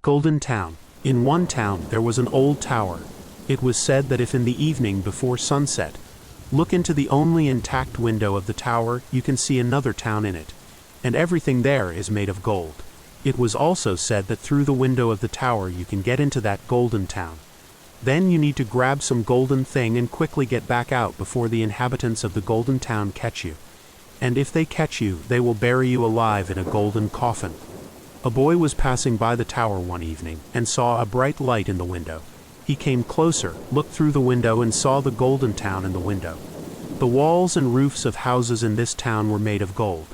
Golden Town. In one town there was an old tower. It was said that if in the evening before sunset, look into the only intact window of the tower, you can see another town in it, and everything there is made of gold. It was also said that through the window of the tower you can get into that golden town. Then you need to grab some golden thing and quickly get back out before the inhabitants of the golden town catch you. And if they catch you, they will bury you alive in a golden coffin. A boy was passing by the tower one evening and saw a bright light in the window. He came closer, looked through the window and saw the golden town in the window. The walls and roofs of houses in this town were made of gold.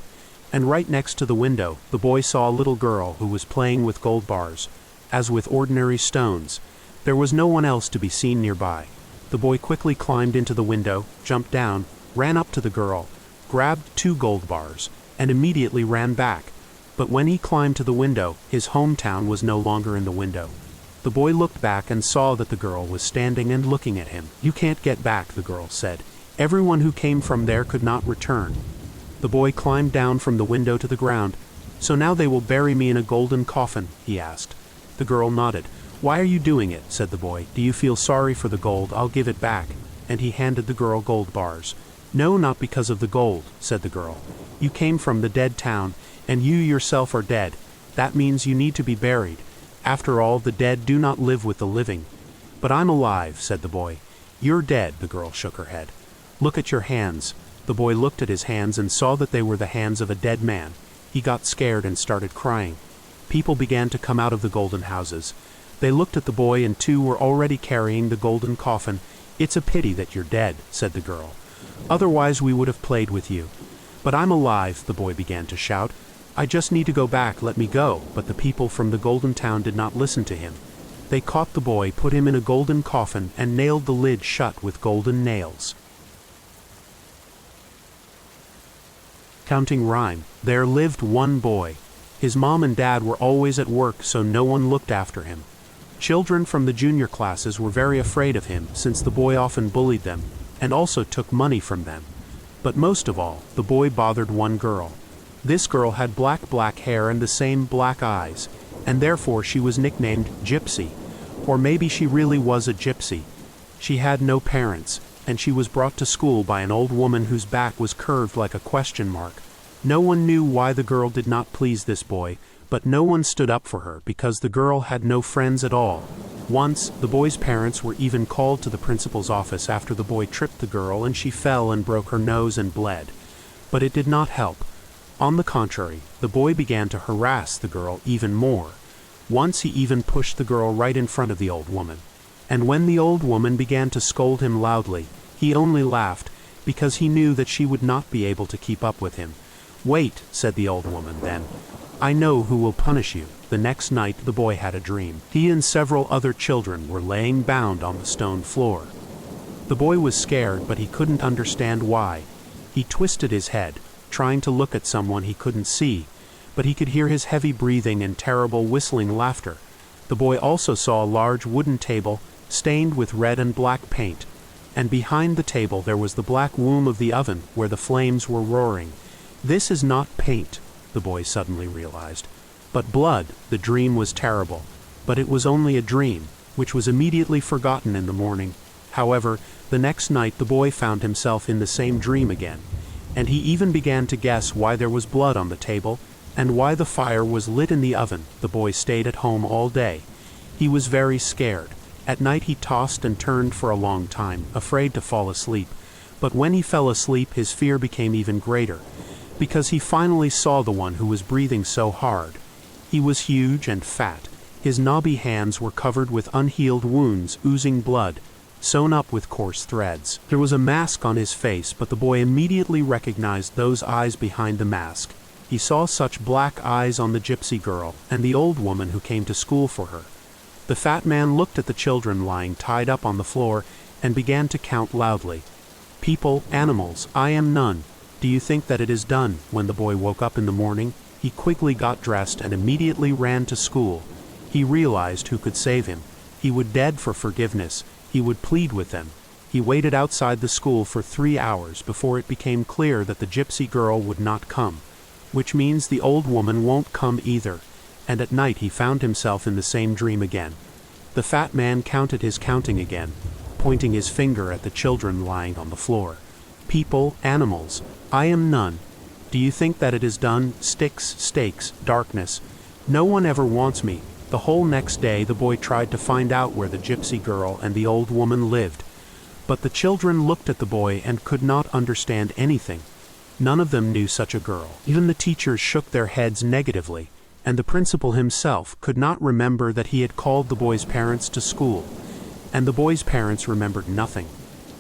And right next to the window, the boy saw a little girl who was playing with gold bars, as with ordinary stones. There was no one else to be seen nearby. The boy quickly climbed into the window, jumped down, ran up to the girl, grabbed 2 gold bars, and immediately ran back. But when he climbed to the window, his hometown was no longer in the window. The boy looked back and saw that the girl was standing and looking at him. "You can't get back," the girl said. "Everyone who came from there could not return." The boy climbed down from the window to the ground. "So now they will bury me in a golden coffin?" he asked. The girl nodded. "Why are you doing it?" said the boy. "Do you feel sorry for the gold? I'll give it back." And he handed the girl gold bars. "No, not because of the gold," said the girl. "You came from the dead town, and you yourself are dead. That means you need to be buried. After all, the dead do not live with the living." "But I'm alive," said the boy. "You're dead," the girl shook her head. "Look at your hands." The boy looked at his hands and saw that they were the hands of a dead man. He got scared and started crying. People began to come out of the golden houses. They looked at the boy and 2 were already carrying the golden coffin. "It's a pity that you're dead," said the girl. "Otherwise we would have played with you." "But I'm alive," the boy began to shout. "I just need to go back, let me go." But the people from the golden town did not listen to him. They caught the boy, put him in a golden coffin, and nailed the lid shut with golden nails. Counting rhyme. There lived one boy. His mom and dad were always at work, so no one looked after him. Children from the junior classes were very afraid of him, since the boy often bullied them, and also took money from them. But most of all, the boy bothered one girl. This girl had black hair and the same black eyes, and therefore she was nicknamed Gypsy. Or maybe she really was a gypsy. She had no parents, and she was brought to school by an old woman whose back was curved like a question mark. No one knew why the girl did not please this boy, but no one stood up for her because the girl had no friends at all. Once, the boy's parents were even called to the principal's office after the boy tripped the girl and she fell and broke her nose and bled. But it did not help. On the contrary, the boy began to harass the girl even more. Once he even pushed the girl right in front of the old woman. And when the old woman began to scold him loudly, he only laughed, because he knew that she would not be able to keep up with him. "Wait," said the old woman then. "I know who will punish you." The next night the boy had a dream. He and several other children were laying bound on the stone floor. The boy was scared, but he couldn't understand why. He twisted his head, trying to look at someone he couldn't see, but he could hear his heavy breathing and terrible whistling laughter. The boy also saw a large wooden table, stained with red and black paint, and behind the table there was the black womb of the oven where the flames were roaring. This is not paint, the boy suddenly realized, but blood. The dream was terrible, but it was only a dream, which was immediately forgotten in the morning. However, the next night the boy found himself in the same dream again, and he even began to guess why there was blood on the table, and why the fire was lit in the oven. The boy stayed at home all day. He was very scared. At night he tossed and turned for a long time, afraid to fall asleep. But when he fell asleep, his fear became even greater, because he finally saw the one who was breathing so hard. He was huge and fat. His knobby hands were covered with unhealed wounds, oozing blood, sewn up with coarse threads. There was a mask on his face, but the boy immediately recognized those eyes behind the mask. He saw such black eyes on the gypsy girl and the old woman who came to school for her. The fat man looked at the children lying tied up on the floor and began to count loudly. "People, animals, I am none. Do you think that it is done?" When the boy woke up in the morning, he quickly got dressed and immediately ran to school. He realized who could save him. He would beg for forgiveness. He would plead with them. He waited outside the school for 3 hours before it became clear that the gypsy girl would not come, which means the old woman won't come either. and at night he found himself in the same dream again. The fat man counted his counting again, pointing his finger at the children lying on the floor. People, animals, I am none. Do you think that it is done? Sticks, stakes, darkness. No one ever wants me. The whole next day the boy tried to find out where the gypsy girl and the old woman lived. But the children looked at the boy and could not understand anything. None of them knew such a girl. Even the teachers shook their heads negatively, and the principal himself could not remember that he had called the boy's parents to school. And the boy's parents remembered nothing.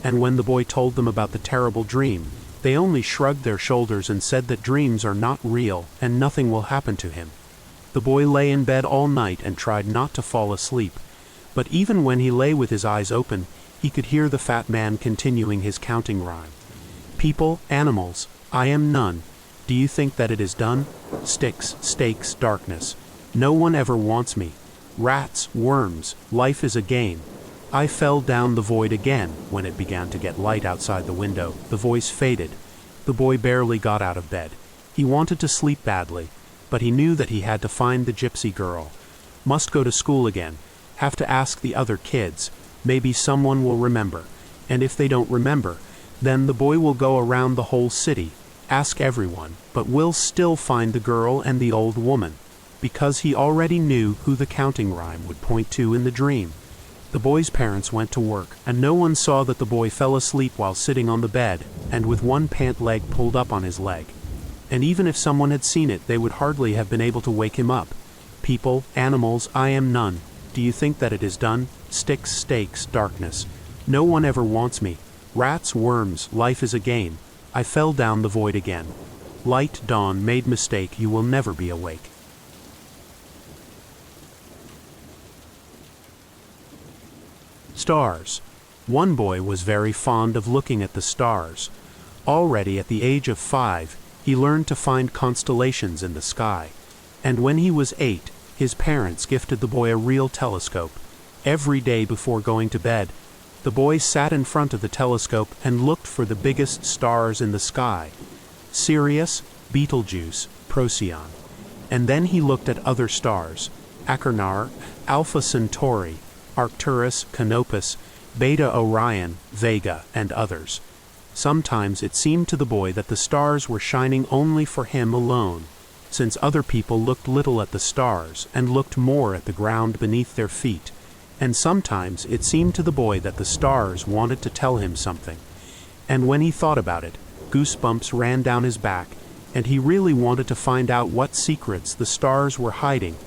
And when the boy told them about the terrible dream, they only shrugged their shoulders and said that dreams are not real and nothing will happen to him. The boy lay in bed all night and tried not to fall asleep. But even when he lay with his eyes open, he could hear the fat man continuing his counting rhyme. People, animals, I am none. Do you think that it is done? Sticks, stakes, darkness. No one ever wants me. Rats, worms, life is a game. I fell down the void again. When it began to get light outside the window, the voice faded. The boy barely got out of bed. He wanted to sleep badly, but he knew that he had to find the gypsy girl. Must go to school again. Have to ask the other kids. Maybe someone will remember. And if they don't remember, then the boy will go around the whole city, ask everyone, but will still find the girl and the old woman, because he already knew who the counting rhyme would point to in the dream. The boy's parents went to work, and no one saw that the boy fell asleep while sitting on the bed, and with one pant leg pulled up on his leg. And even if someone had seen it, they would hardly have been able to wake him up. People, animals, I am none. Do you think that it is done? Sticks, stakes, darkness. No one ever wants me. Rats, worms, life is a game. I fell down the void again. Light, dawn, made mistake, you will never be awake. Stars. One boy was very fond of looking at the stars. Already at the age of 5, he learned to find constellations in the sky. And when he was 8, his parents gifted the boy a real telescope. Every day before going to bed, the boy sat in front of the telescope and looked for the biggest stars in the sky: Sirius, Betelgeuse, Procyon. And then he looked at other stars: Achernar, Alpha Centauri, Arcturus, Canopus, Beta Orion, Vega, and others. Sometimes it seemed to the boy that the stars were shining only for him alone, since other people looked little at the stars and looked more at the ground beneath their feet. And sometimes it seemed to the boy that the stars wanted to tell him something. And when he thought about it, goosebumps ran down his back, and he really wanted to find out what secrets the stars were hiding.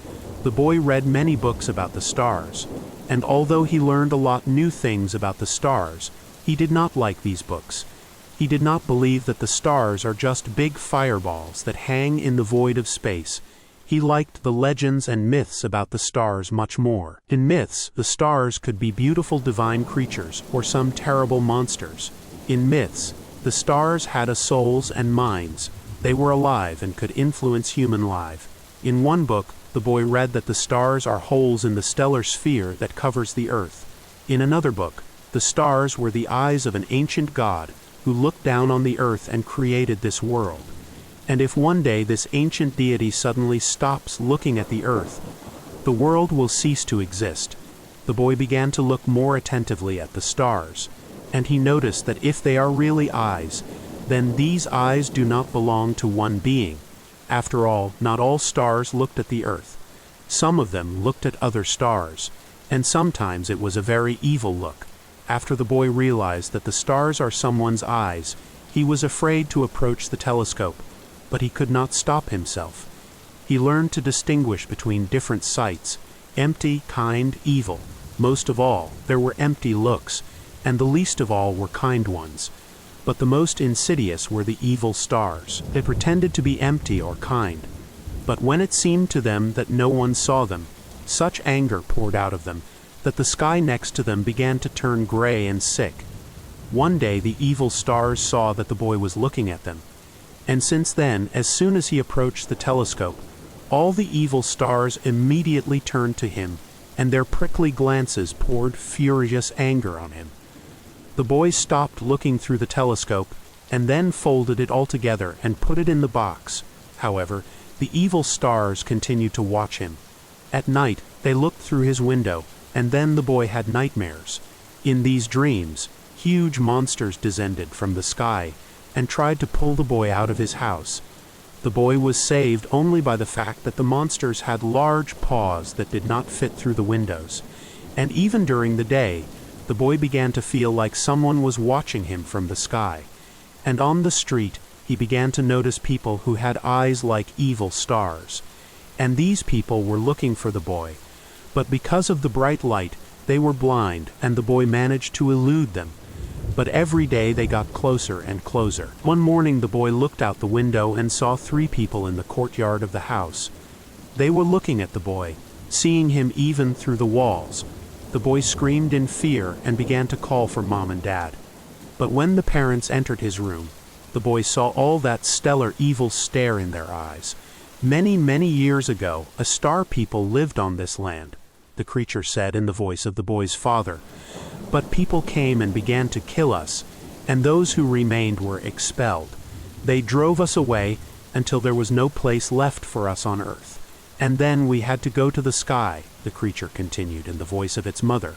The boy read many books about the stars, and although he learned a lot new things about the stars, he did not like these books. He did not believe that the stars are just big fireballs that hang in the void of space. He liked the legends and myths about the stars much more. In myths, the stars could be beautiful divine creatures or some terrible monsters. In myths, the stars had a souls and minds. They were alive and could influence human life. In one book, the boy read that the stars are holes in the stellar sphere that covers the earth. In another book, the stars were the eyes of an ancient god who looked down on the earth and created this world. And if one day this ancient deity suddenly stops looking at the earth, the world will cease to exist. The boy began to look more attentively at the stars, and he noticed that if they are really eyes, then these eyes do not belong to one being. After all, not all stars looked at the earth. Some of them looked at other stars, and sometimes it was a very evil look. After the boy realized that the stars are someone's eyes, he was afraid to approach the telescope, but he could not stop himself. He learned to distinguish between different sights: empty, kind, evil. Most of all, there were empty looks, and the least of all were kind ones. But the most insidious were the evil stars. They pretended to be empty or kind, but when it seemed to them that no one saw them, such anger poured out of them that the sky next to them began to turn gray and sick. One day the evil stars saw that the boy was looking at them, and since then, as soon as he approached the telescope, all the evil stars immediately turned to him, and their prickly glances poured furious anger on him. The boy stopped looking through the telescope, and then folded it all together and put it in the box. However, The evil stars continued to watch him. At night, they looked through his window, and then the boy had nightmares. In these dreams, huge monsters descended from the sky and tried to pull the boy out of his house. The boy was saved only by the fact that the monsters had large paws that did not fit through the windows. And even during the day, the boy began to feel like someone was watching him from the sky. And on the street, he began to notice people who had eyes like evil stars. And these people were looking for the boy. But because of the bright light, they were blind, and the boy managed to elude them. But every day they got closer and closer. One morning the boy looked out the window and saw 3 people in the courtyard of the house. They were looking at the boy, seeing him even through the walls. The boy screamed in fear and began to call for Mom and Dad. But when the parents entered his room, the boy saw all that stellar evil stare in their eyes. Many, many years ago, a star people lived on this land, the creature said in the voice of the boy's father. But people came and began to kill us, and those who remained were expelled. They drove us away until there was no place left for us on earth. And then we had to go to the sky, the creature continued in the voice of its mother.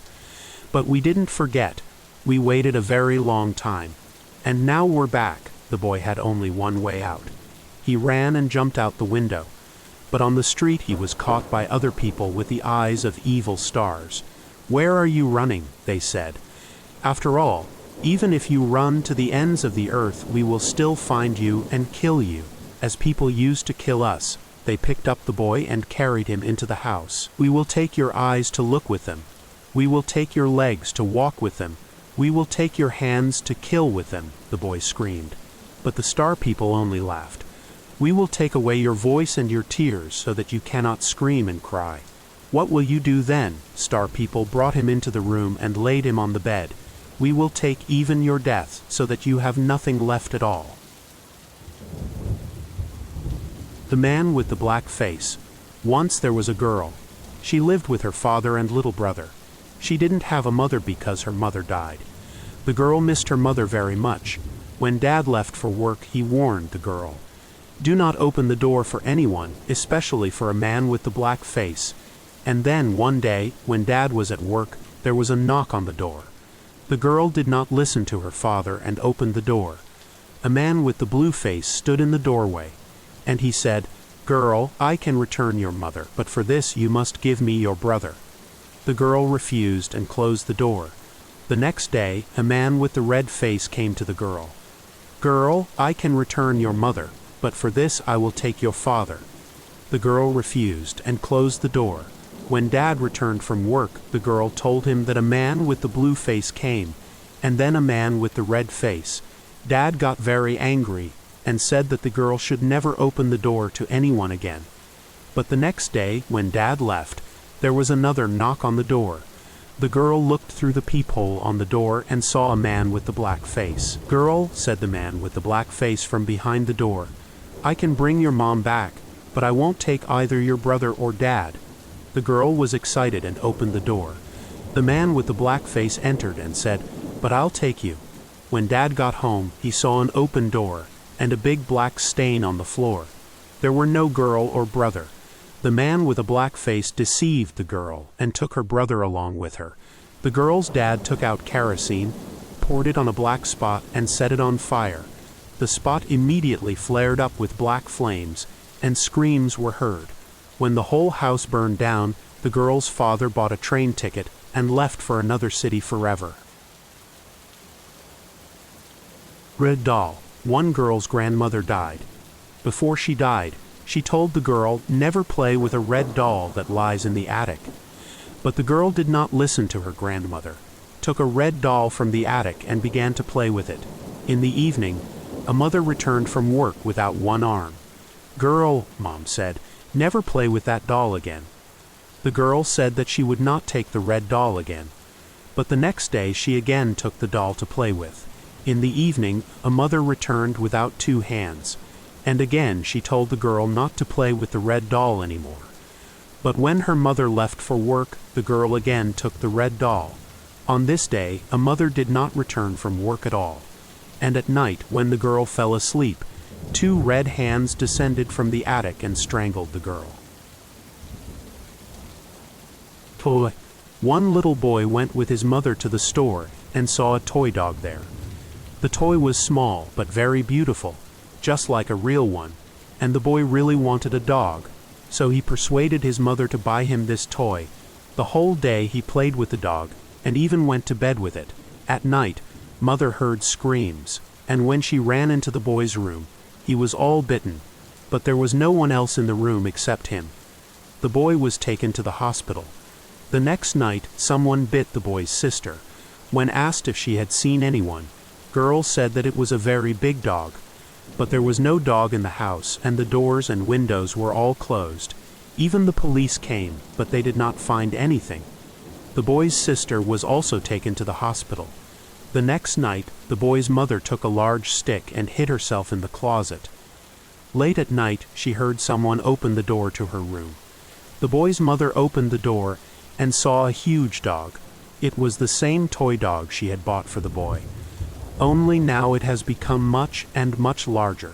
But we didn't forget. We waited a very long time. And now we're back. The boy had only one way out. He ran and jumped out the window. But on the street he was caught by other people with the eyes of evil stars. "Where are you running?" they said. "After all, even if you run to the ends of the earth, we will still find you and kill you, as people used to kill us." They picked up the boy and carried him into the house. "We will take your eyes to look with them. We will take your legs to walk with them. We will take your hands to kill with them," the boy screamed. But the star people only laughed. "We will take away your voice and your tears so that you cannot scream and cry." "What will you do then?" Star people brought him into the room and laid him on the bed. "We will take even your death so that you have nothing left at all." The man with the black face. Once there was a girl. She lived with her father and little brother. She didn't have a mother because her mother died. The girl missed her mother very much. When Dad left for work, he warned the girl, "Do not open the door for anyone, especially for a man with the black face." And then one day, when Dad was at work, there was a knock on the door. The girl did not listen to her father and opened the door. A man with the blue face stood in the doorway, and he said, "Girl, I can return your mother, but for this you must give me your brother." The girl refused and closed the door. The next day, a man with the red face came to the girl. "Girl, I can return your mother, but for this I will take your father." The girl refused and closed the door. When Dad returned from work, the girl told him that a man with the blue face came, and then a man with the red face. Dad got very angry and said that the girl should never open the door to anyone again. But the next day, when Dad left, there was another knock on the door. The girl looked through the peephole on the door and saw a man with the black face. "Girl," said the man with the black face from behind the door, "I can bring your mom back, but I won't take either your brother or Dad." The girl was excited and opened the door. The man with the black face entered and said, "But I'll take you." When Dad got home, he saw an open door and a big black stain on the floor. There were no girl or brother. The man with a black face deceived the girl and took her brother along with her. The girl's dad took out kerosene, poured it on a black spot, and set it on fire. The spot immediately flared up with black flames, and screams were heard. When the whole house burned down, the girl's father bought a train ticket and left for another city forever. Red doll. One girl's grandmother died. Before she died, she told the girl never play with a red doll that lies in the attic. But the girl did not listen to her grandmother, took a red doll from the attic and began to play with it. In the evening, a mother returned from work without one arm. "Girl," Mom said, "never play with that doll again." The girl said that she would not take the red doll again. But the next day she again took the doll to play with. In the evening, a mother returned without two hands, and again she told the girl not to play with the red doll anymore. But when her mother left for work, the girl again took the red doll. On this day, a mother did not return from work at all. And at night, when the girl fell asleep, Two red hands descended from the attic and strangled the girl. Toy. One little boy went with his mother to the store and saw a toy dog there. The toy was small but very beautiful, just like a real one, and the boy really wanted a dog, so he persuaded his mother to buy him this toy. The whole day he played with the dog, and even went to bed with it. At night, mother heard screams, and when she ran into the boy's room, he was all bitten, but there was no one else in the room except him. The boy was taken to the hospital. The next night, someone bit the boy's sister. When asked if she had seen anyone, girl said that it was a very big dog, but there was no dog in the house, and the doors and windows were all closed. Even the police came, but they did not find anything. The boy's sister was also taken to the hospital. The next night, the boy's mother took a large stick and hid herself in the closet. Late at night, she heard someone open the door to her room. The boy's mother opened the door and saw a huge dog. It was the same toy dog she had bought for the boy. Only now it has become much and much larger,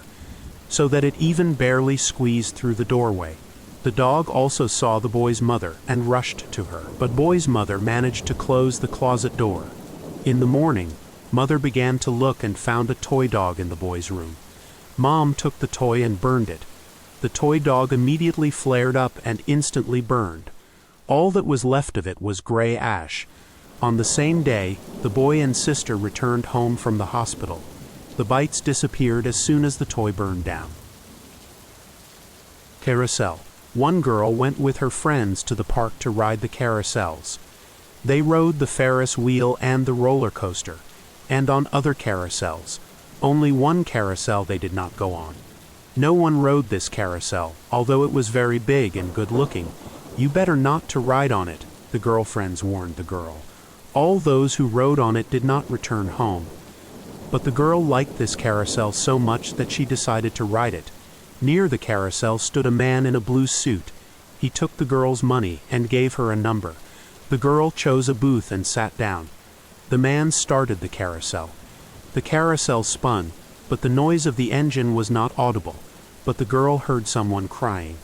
so that it even barely squeezed through the doorway. The dog also saw the boy's mother and rushed to her, but boy's mother managed to close the closet door. In the morning, mother began to look and found a toy dog in the boy's room. Mom took the toy and burned it. The toy dog immediately flared up and instantly burned. All that was left of it was gray ash. On the same day, the boy and sister returned home from the hospital. The bites disappeared as soon as the toy burned down. Carousel. One girl went with her friends to the park to ride the carousels. They rode the Ferris wheel and the roller coaster, and on other carousels. Only one carousel they did not go on. No one rode this carousel, although it was very big and good-looking. You better not to ride on it, the girlfriends warned the girl. All those who rode on it did not return home. But the girl liked this carousel so much that she decided to ride it. Near the carousel stood a man in a blue suit. He took the girl's money and gave her a number. The girl chose a booth and sat down. The man started the carousel. The carousel spun, but the noise of the engine was not audible. But the girl heard someone crying.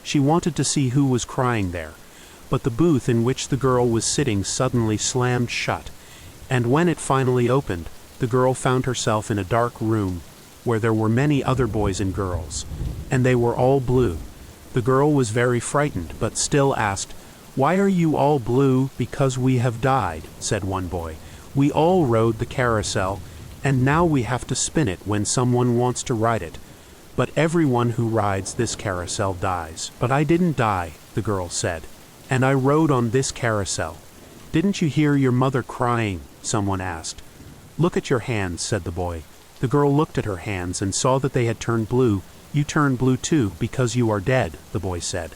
She wanted to see who was crying there, but the booth in which the girl was sitting suddenly slammed shut, and when it finally opened, the girl found herself in a dark room where there were many other boys and girls, and they were all blue. The girl was very frightened, but still asked, "Why are you all blue?" "Because we have died," said one boy. "We all rode the carousel, and now we have to spin it when someone wants to ride it. But everyone who rides this carousel dies." "But I didn't die," the girl said, "and I rode on this carousel." "Didn't you hear your mother crying?" someone asked. "Look at your hands," said the boy. The girl looked at her hands and saw that they had turned blue. "You turned blue too, because you are dead," the boy said.